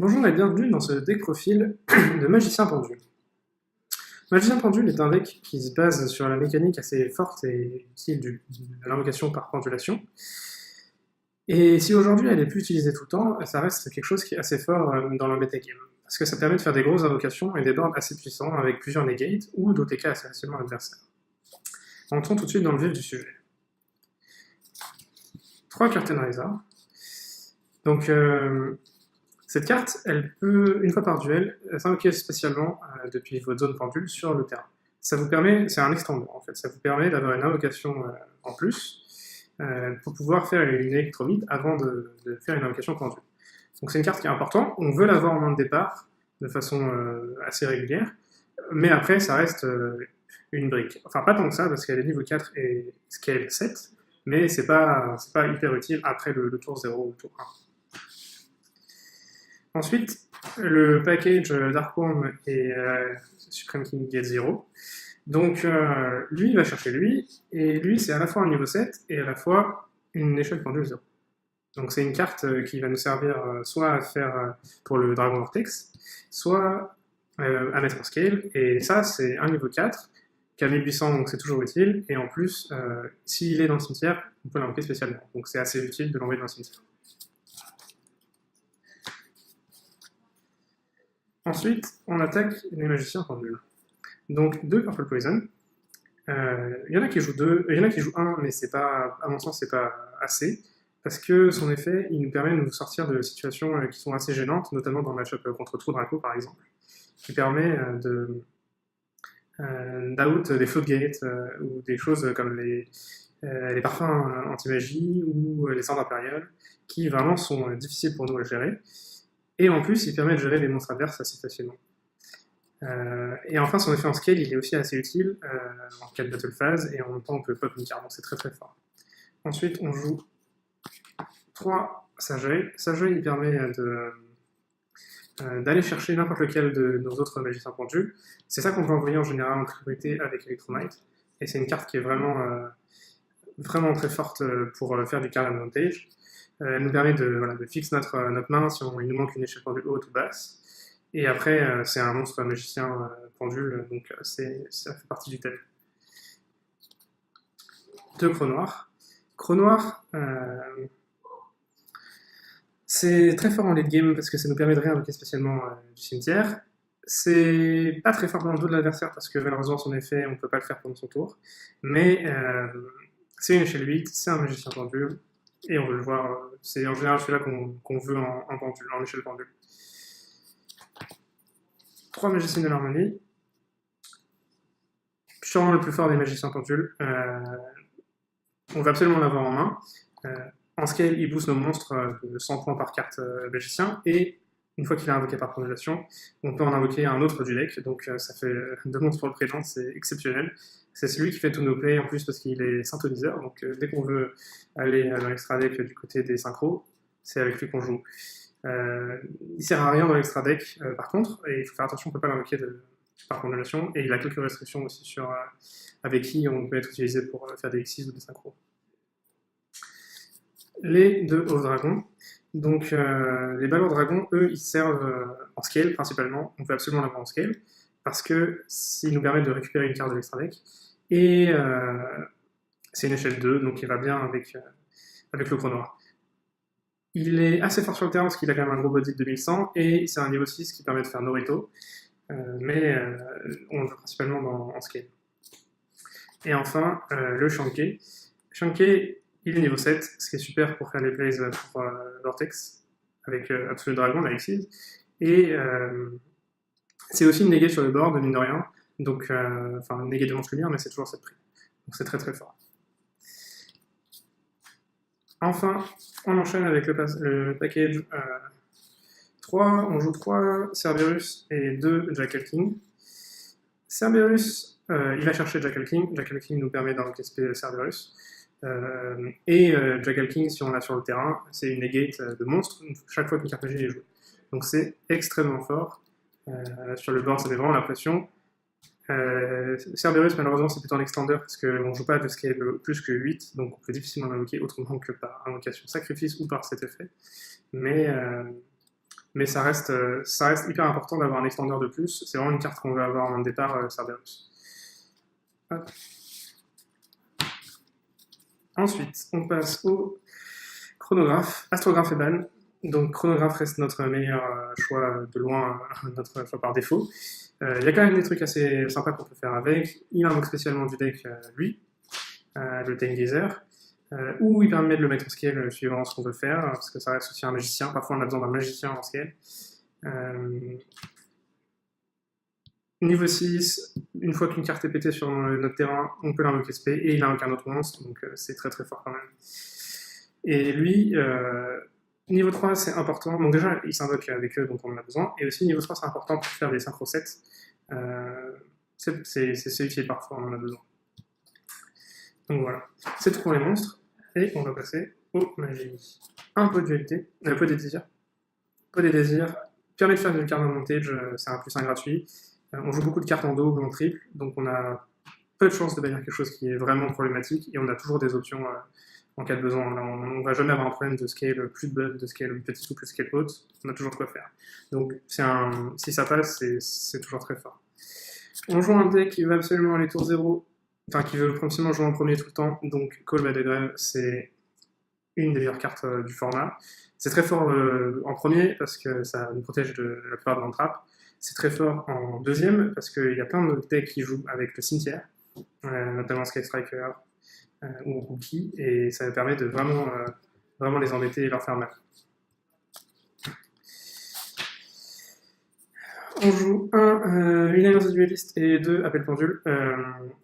Bonjour et bienvenue dans ce deck profil de Magicien Pendule. Magicien Pendule est un deck qui se base sur la mécanique assez forte et utile de l'invocation par pendulation. Et si aujourd'hui elle est plus utilisée tout le temps, ça reste quelque chose qui est assez fort dans le metagame. Parce que ça permet de faire des grosses invocations et des boards assez puissants avec plusieurs negates ou d'OTK assez facilement à l'adversaire. Entrons tout de suite dans le vif du sujet. 3 Curtain Raiser. Donc, cette carte, elle peut, une fois par duel, s'invoquer spécialement depuis votre zone pendule sur le terrain. Ça vous permet, c'est un extender en fait, ça vous permet d'avoir une invocation en plus pour pouvoir faire une électromite avant de faire une invocation pendule. Donc c'est une carte qui est importante, on veut l'avoir en main de départ de façon assez régulière, mais après ça reste une brique. Enfin pas tant que ça parce qu'elle est niveau 4 et scale 7, mais c'est pas hyper utile après le tour 0 ou le tour 1. Ensuite, le package Darkworm et Supreme King Gate 0. Donc, lui, il va chercher lui, et lui, c'est à la fois un niveau 7 et à la fois une échelle pendule 0. Donc, c'est une carte qui va nous servir soit à faire pour le Dragon Vortex, soit à mettre en scale, et ça, c'est un niveau 4, qui a 1800, donc c'est toujours utile, et en plus, s'il est dans le cimetière, on peut l'invoquer spécialement. Donc, c'est assez utile de l'envoyer dans le cimetière. Ensuite, on attaque les magiciens pendules. Donc 2 Purple Poison. Il y en a qui jouent 2, il y en a qui jouent 1, mais c'est pas, à mon sens, c'est pas assez, parce que son effet, il nous permet de nous sortir de situations qui sont assez gênantes, notamment dans le match-up contre True Draco, par exemple, qui permet d'out des floodgates ou des choses comme les parfums anti-magie ou les cendres impériales, qui vraiment sont difficiles pour nous à gérer. Et en plus, il permet de gérer les monstres adverses assez facilement. Et enfin, son effet en scale, il est aussi assez utile en cas de battle phase, et en même temps, on peut pop une carte, donc c'est très très fort. Ensuite, on joue 3 Sageuil. Sageuil, il permet d'aller chercher n'importe lequel de nos autres magiciens pendules. C'est ça qu'on peut envoyer en général en priorité avec Electromite, et c'est une carte qui est vraiment très forte pour faire du card advantage. Elle nous permet de fixer notre main si il nous manque une échelle pendule haute ou basse. Et après, c'est un monstre magicien pendule, donc ça fait partie du thème. 2 Crocs Noirs. Crocs Noirs, c'est très fort en late game parce que ça nous permet de réinvoquer spécialement du cimetière. C'est pas très fort dans le dos de l'adversaire parce que malheureusement son effet, on ne peut pas le faire pendant son tour. Mais c'est une échelle 8, c'est un magicien pendule. Et on veut le voir, c'est en général celui-là qu'on veut en pendule, en échelle pendule. 3 magiciens de l'harmonie. Sûrement le plus fort des magiciens pendules. On va absolument l'avoir en main. En scale, il booste nos monstres de 100 points par carte magicien. Et une fois qu'il est invoqué par pendulation, on peut en invoquer un autre du deck. Donc ça fait 2 monstres pour le prénom, c'est exceptionnel. C'est celui qui fait tous nos plays en plus parce qu'il est synthoniseur. Donc dès qu'on veut aller dans l'extra deck du côté des synchros, c'est avec lui qu'on joue. Il sert à rien dans l'extra deck par contre, et il faut faire attention, on ne peut pas l'invoquer par pendulation. Et il a quelques restrictions aussi sur avec qui on peut être utilisé pour faire des X6 ou des synchros. Les 2 Oath Dragons. Donc les Ballours Dragons, eux, ils servent en scale principalement. On peut absolument l'avoir en scale parce que s'ils nous permettent de récupérer une carte de l'extra deck. Et c'est une échelle 2, donc il va bien avec le Croc Noir. Il est assez fort sur le terrain parce qu'il a quand même un gros body de 2100 et c'est un niveau 6 qui permet de faire Norito, mais on le joue principalement en scale. Et enfin, le Shanké. Shanké, il est niveau 7, ce qui est super pour faire les plays pour Vortex avec Absolute Dragon, la X6. Et c'est aussi une negate sur le board, mine de rien. Donc, enfin, une negate de monstre lumière, mais c'est toujours cette prix. Donc c'est très très fort. Enfin, on enchaîne avec le package 3. On joue 3 Cerberus et 2 Jackal King. Cerberus, il va chercher Jackal King. Jackal King nous permet d'invoquer Cerberus. Et Jackal King, si on l'a sur le terrain, c'est une negate de monstre chaque fois qu'une carte magie est jouée. Donc c'est extrêmement fort. Sur le board, ça met vraiment la pression. Cerberus, malheureusement, c'est plutôt un extender parce qu'on ne joue pas de scale plus que 8, donc on peut difficilement l'invoquer autrement que par invocation sacrifice ou par cet effet. Mais mais ça reste hyper important d'avoir un extender de plus. C'est vraiment une carte qu'on veut avoir en départ Cerberus. Hop. Ensuite, on passe au chronographe. Astrographe est ban. Donc chronographe reste notre meilleur choix de loin, notre choix par défaut. Il y a quand même des trucs assez sympas qu'on peut faire avec. Il invoque spécialement du deck, lui, le Tailgazer, ou il permet de le mettre en scale suivant ce qu'on veut faire, parce que ça reste aussi un magicien. Parfois on a besoin d'un magicien en scale. Niveau 6, une fois qu'une carte est pétée sur notre terrain, on peut l'invoquer SP, et il invoque un autre monstre, donc c'est très très fort quand même. Et lui, niveau 3, c'est important. Donc déjà, il s'invoque avec eux, donc on en a besoin. Et aussi, niveau 3, c'est important pour faire des synchro sets. C'est celui qui est parfois, on en a besoin. Donc voilà, c'est tout pour les monstres. Et on va passer au magie. Un peu de dualité, peu des désirs. Peu des désirs permet de faire une carte montage, c'est un +1 gratuit. On joue beaucoup de cartes en double, en triple, donc on a peu de chances de bannir quelque chose qui est vraiment problématique, et on a toujours des options en cas de besoin. On ne va jamais avoir un problème de scale plus de scale petite ou plus de scale haute, on a toujours de quoi faire. Donc si ça passe, c'est toujours très fort. On joue un deck qui veut absolument aller tour 0, enfin qui veut absolument jouer en premier tout le temps, donc Call by the Grave, c'est une des meilleures cartes du format. C'est très fort en premier parce que ça nous protège de la plupart de l'entrap. C'est très fort en deuxième parce qu'il y a plein de decks qui jouent avec le cimetière, notamment Sky Striker ou Rookie, et ça permet de vraiment les embêter et leur faire mal. On joue une alliance dueliste et 2 appel pendule.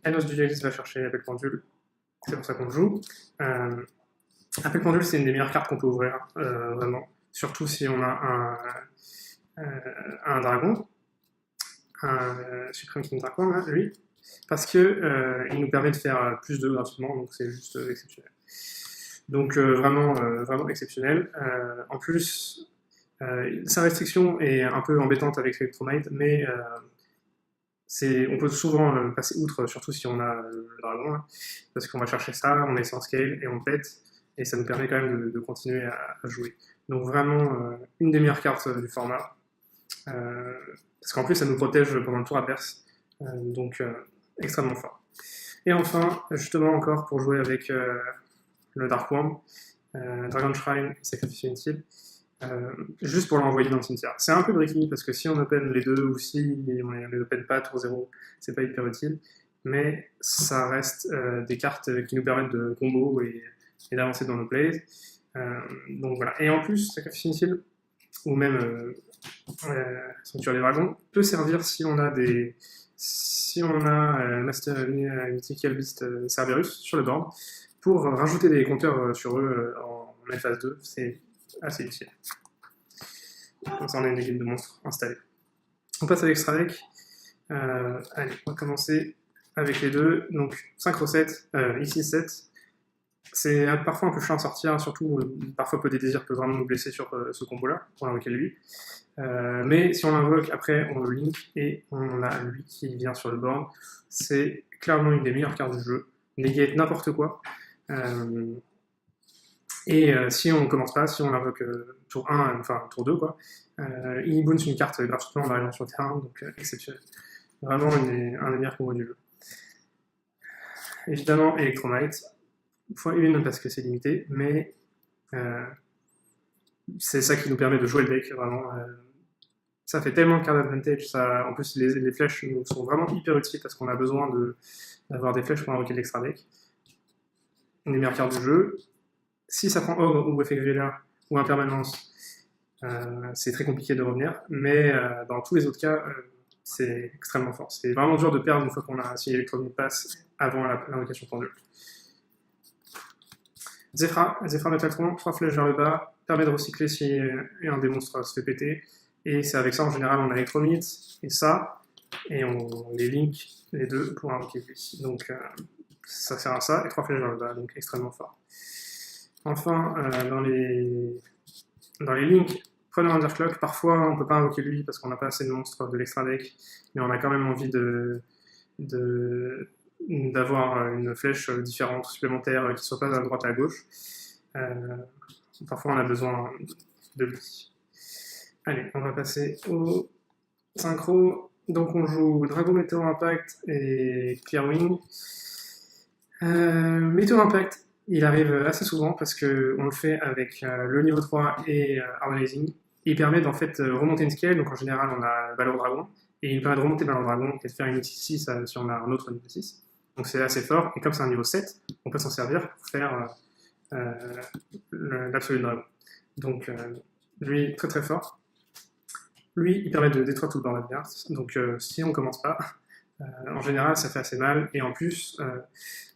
Alliance dueliste va chercher appel pendule, c'est pour ça qu'on le joue. Appel pendule, c'est une des meilleures cartes qu'on peut ouvrir, vraiment. Surtout si on a un dragon, un Supreme King Dragon, là, lui, parce que il nous permet de faire plus de gratuitement, donc c'est juste exceptionnel. Donc vraiment exceptionnel. En plus, sa restriction est un peu embêtante avec Electromite, mais on peut souvent passer outre, surtout si on a le dragon, hein, parce qu'on va chercher ça, on est sans scale et on pète, et ça nous permet quand même de continuer à jouer. Donc vraiment une des meilleures cartes du format, parce qu'en plus ça nous protège pendant le tour adverse, donc extrêmement fort. Et enfin, justement encore pour jouer avec le Dark Worm, Dragon Shrine et Sacrifice Inutile, juste pour l'envoyer dans le cimetière. C'est un peu bricky parce que si on open les deux ou si on les open pas tour 0, c'est pas hyper utile, mais ça reste des cartes qui nous permettent de combo et d'avancer dans nos plays. Donc voilà. Et en plus, Sacrifice Inutile ou même Sanctuaire des Dragons peut servir si on a Master Mythical Beast Cerberus sur le board pour rajouter des compteurs sur eux en phase 2. C'est assez utile. Comme ça, on a une équipe de monstres installée. On passe à l'extra deck. Allez, on va commencer avec les deux. Donc, synchro 7, ici 7. C'est parfois un peu chiant à sortir, surtout parfois Peu des désirs peut vraiment nous blesser sur ce combo-là, pour l'invoquer lui. Mais si on l'invoque, après on le link et on a lui qui vient sur le board. C'est clairement une des meilleures cartes du jeu. Negate n'importe quoi. Et si on commence pas, si on l'invoque tour 1, enfin tour 2, quoi, il bounce une carte gratuitement en arrivant sur le terrain, donc exceptionnel. Vraiment un des meilleurs combos du jeu. Évidemment, Electromite, x1 parce que c'est limité, mais c'est ça qui nous permet de jouer le deck, vraiment. Ça fait tellement de card advantage, en plus les flèches nous sont vraiment hyper utiles parce qu'on a besoin d'avoir des flèches pour invoquer l'extra deck. Une des meilleures cartes du jeu. Si ça prend Ogre ou Effet Gréla ou Impermanence, c'est très compliqué de revenir, mais dans tous les autres cas, c'est extrêmement fort. C'est vraiment dur de perdre une fois qu'on a si Electromite passe avant l'invocation pendule. Zephyra Metaltron, 3 flèches vers le bas, permet de recycler si un des monstres se fait péter, et c'est avec ça en général on a Electromite et ça, et on les link les deux pour invoquer lui. Donc ça sert à ça, et 3 flèches vers le bas, donc extrêmement fort. Enfin, dans les links, prenez Underclock. Parfois, on ne peut pas invoquer lui parce qu'on n'a pas assez de monstres de l'extra deck, mais on a quand même envie d'avoir une flèche différente, supplémentaire, qui ne soit pas à droite et à gauche. Parfois, on a besoin de lui. Allez, on va passer au synchro. Donc on joue Dragon Météo Impact et Clearwing. Météo Impact, il arrive assez souvent parce qu'on le fait avec le niveau 3 et Harmonizing. Il permet d'en fait remonter une scale, donc en général on a Valor Dragon, et il permet de remonter Valor Dragon et de faire une ulti 6 si on a un autre niveau 6. Donc c'est assez fort, et comme c'est un niveau 7, on peut s'en servir pour faire l'Absolute Dragon. Donc lui, très très fort. Lui, il permet de détruire tout le board adverse, donc si on commence pas, en général ça fait assez mal, et en plus,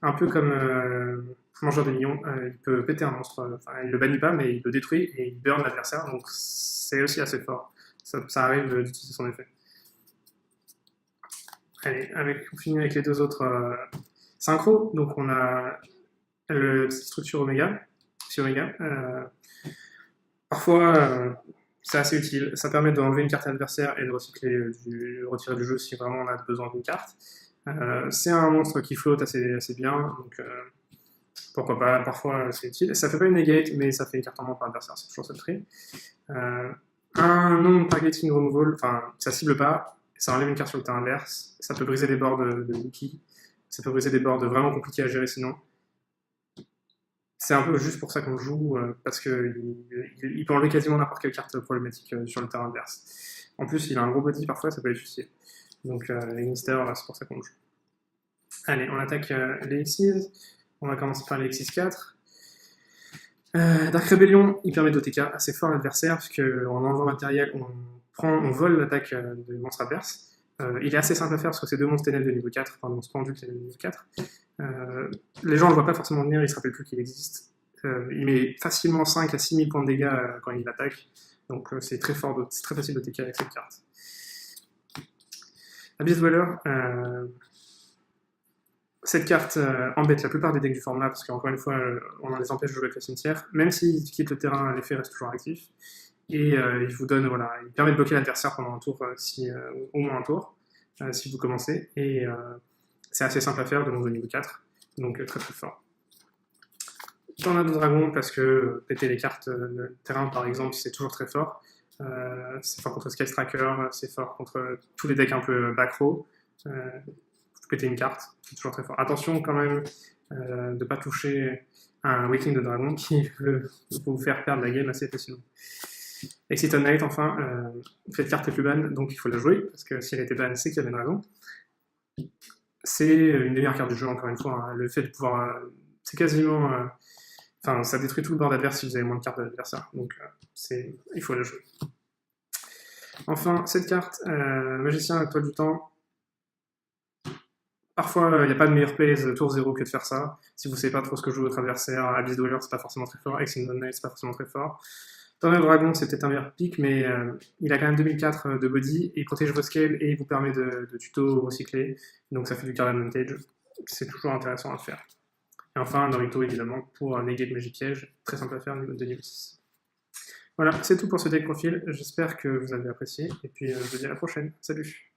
un peu comme Mangeur de Millions, il peut péter un monstre, enfin il le bannit pas, mais il le détruit et il burn l'adversaire, donc c'est aussi assez fort. Ça arrive d'utiliser son effet. Allez, on finit avec les deux autres synchro, donc on a la structure Oméga, si Oméga. Parfois, c'est assez utile. Ça permet d'enlever une carte adversaire et de retirer du jeu si vraiment on a besoin d'une carte. C'est un monstre qui flotte assez bien, donc pourquoi pas, parfois c'est utile. Ça fait pas une negate, mais ça fait une carte en moins par adversaire, c'est toujours ça le tri. Un non-targeting removal, enfin ça cible pas, ça enlève une carte sur le terrain adverse, ça peut briser des boards de wiki, ça peut briser des boards vraiment compliqués à gérer sinon. C'est un peu juste pour ça qu'on le joue, parce qu'il peut enlever quasiment n'importe quelle carte problématique sur le terrain adverse. En plus, il a un gros body, parfois ça peut être utile. Donc les mystères, c'est pour ça qu'on le joue. Allez, on attaque les Xyz. On va commencer par les X6-4. Dark Rebellion, il permet d'OTK assez fort à l'adversaire, puisqu'en enlevant matériel, on vole l'attaque des monstres adverses. Il est assez simple à faire parce que c'est deux monstres ténèbres de niveau 4, enfin monstres pendus de niveau 4. Les gens ne le voient pas forcément venir, ils ne se rappellent plus qu'il existe. Il met facilement 5 à 6000 points de dégâts quand il attaque, donc c'est très fort, c'est très facile de TK avec cette carte. Abyss Dweller, cette carte embête la plupart des decks du format parce qu'encore une fois, on les empêche de jouer avec la cimetière. Même s'ils quittent le terrain, l'effet reste toujours actif. Et il vous donne, voilà, il permet de bloquer l'adversaire pendant un tour, au moins un tour, si vous commencez. Et c'est assez simple à faire de au niveau 4, donc très très fort. Tornado Dragon, parce que péter les cartes de terrain par exemple, c'est toujours très fort. C'est fort contre Sky Tracker, c'est fort contre tous les decks un peu back row. Vous pétez une carte, c'est toujours très fort. Attention quand même de ne pas toucher un Waking de Dragon qui peut vous faire perdre la game assez facilement. Exciton Knight, enfin, cette carte est plus ban, donc il faut la jouer, parce que si elle était ban, c'est qu'il y avait une raison. C'est une des meilleures cartes du jeu, encore une fois. Hein. Le fait de pouvoir. C'est quasiment. Enfin, ça détruit tout le board adverse si vous avez moins de cartes de l'adversaire, donc il faut la jouer. Enfin, cette carte, Magicien à la toile du temps. Parfois, il n'y a pas de meilleur play tour 0 que de faire ça. Si vous ne savez pas trop ce que joue votre adversaire, Abyss Dweller, c'est pas forcément très fort. Exciton Knight, c'est pas forcément très fort. Tornado Dragon, c'est peut-être un meilleur pick, mais il a quand même 2004 de body, il protège vos scales et il vous permet de tuto recycler, donc ça fait du card advantage. C'est toujours intéressant à faire. Et enfin, Norito, évidemment, pour negate Magic Piège, très simple à faire, de niveau 6. Voilà, c'est tout pour ce deck profil, j'espère que vous avez apprécié, et puis je vous dis à la prochaine. Salut!